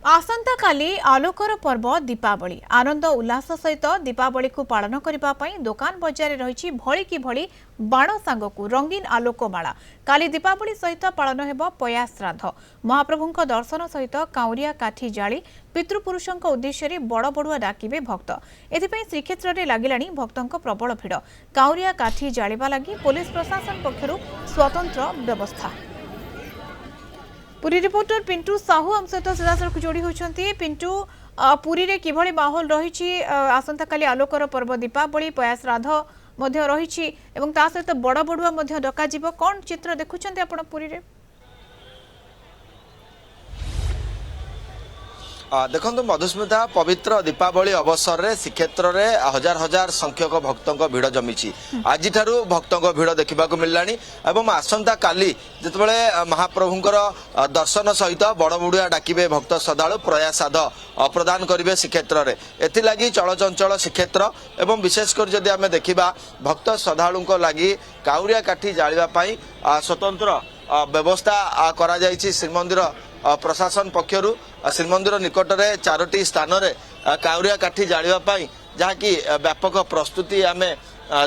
आसंता काली आलोकर पर्व दीपावली आनंद उल्लास सहित दीपावली को पालन करने दुकान बजार रही भली कि भली बाण सांगकू रंगीन आलोकमाला काली दीपावली सहित पालन हेब पया श्राद्ध महाप्रभु दर्शन सहित काउरिया काठी जाली पितृपुरुषों उद्देश्य बड़ बड़ुआ डाकिबे भक्त एथिपाई श्रीक्षेत्र में लगिलाणी भक्तों प्रबल भिड़ काउरिया काठी जालिबा लगी पुलिस प्रशासन पक्षरु स्वतंत्र व्यवस्था। पुरी रिपोर्टर पिंटू साहू आम सहित सीधासख जोड़ी होती। पिंटू पुरी रे किभली माहौल रही आसंता काली आलोकर पर्व दीपावली पया श्राद्ध रही सहित बड़ बड़ुआ डक कौन चित्र देखुं आपण पुरी रे? देखु मधुस्मिता पवित्र दीपावली अवसर में श्रीक्षेत्र में हजार हजार संख्यक भक्तों भिड़ जमी आज भक्तों भिड़ देखा मिलला एवं आसंता काली जितेबाला महाप्रभुंर दर्शन सहित बड़ बुड़िया डाकिबे भक्त श्रद्धालु प्रयासाद प्रदान करेंगे श्रीक्षेत्र में एथिलागी चलचंचल श्रीक्षेत्र एवं विशेषकर जदि आम देखा भक्त श्रद्धालु लगी काउरिया काठी जावाई स्वतंत्र व्यवस्था करा जायछि श्रीमंदिर प्रशासन पक्षरु श्रीमंदिर निकट में 4टी स्थान रे काउरिया काठी जावाई जहाँकि व्यापक प्रस्तुति आम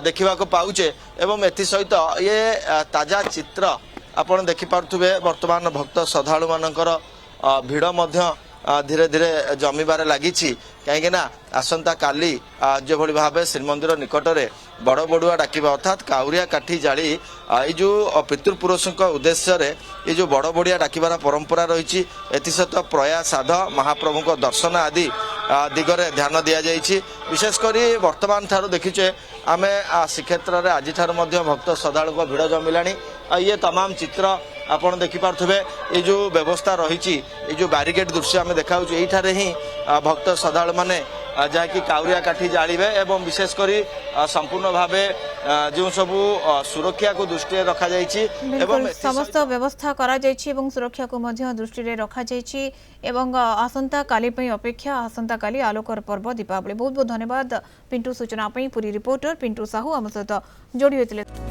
देखा पाउचे एवं एथि सहित ये ताजा चित्र आपण देखिपे वर्तमान भक्त श्रद्धालु मानकर भिड़ धीरे धीरे जमीबार लगी कहीं आसंता काली जो भली भाव श्रीमंदिर निकट में बड़ बड़ुआ डाकिबा अर्थात काउरिया काठी जाली जो पितृपुरुषों उद्देश्य ये जो बड़ बड़िया डाकिबार परंपरा रही एसत प्रयासाध महाप्रभु दर्शन आदि दिगरे ध्यान दि जाइए विशेषकर वर्तमान ठार देखीचे आम श्रीक्षेत्र में आज भक्त श्रद्धालु भिड़ जमिला ये तमाम चित्र आपण देखिपे ये जो व्यवस्था रही जो बारिकेड दृश्य आम देखा ये ही भक्त श्रद्धालु माने जहाँकि काउरिया काठी जालिबे एवं विशेषकर संपूर्ण भाव जो सबू सुरक्षा को दृष्टि रखा एवं समस्त व्यवस्था करा एवं सुरक्षा को दृष्टि रखा एवं आसंता काली अपेक्षा आसंता काली आलोकर पर्व दीपावली बहुत बहुत धन्यवाद पिंटू सूचना पुरी रिपोर्टर पिंटू साहू आम सहित जोड़ी होते।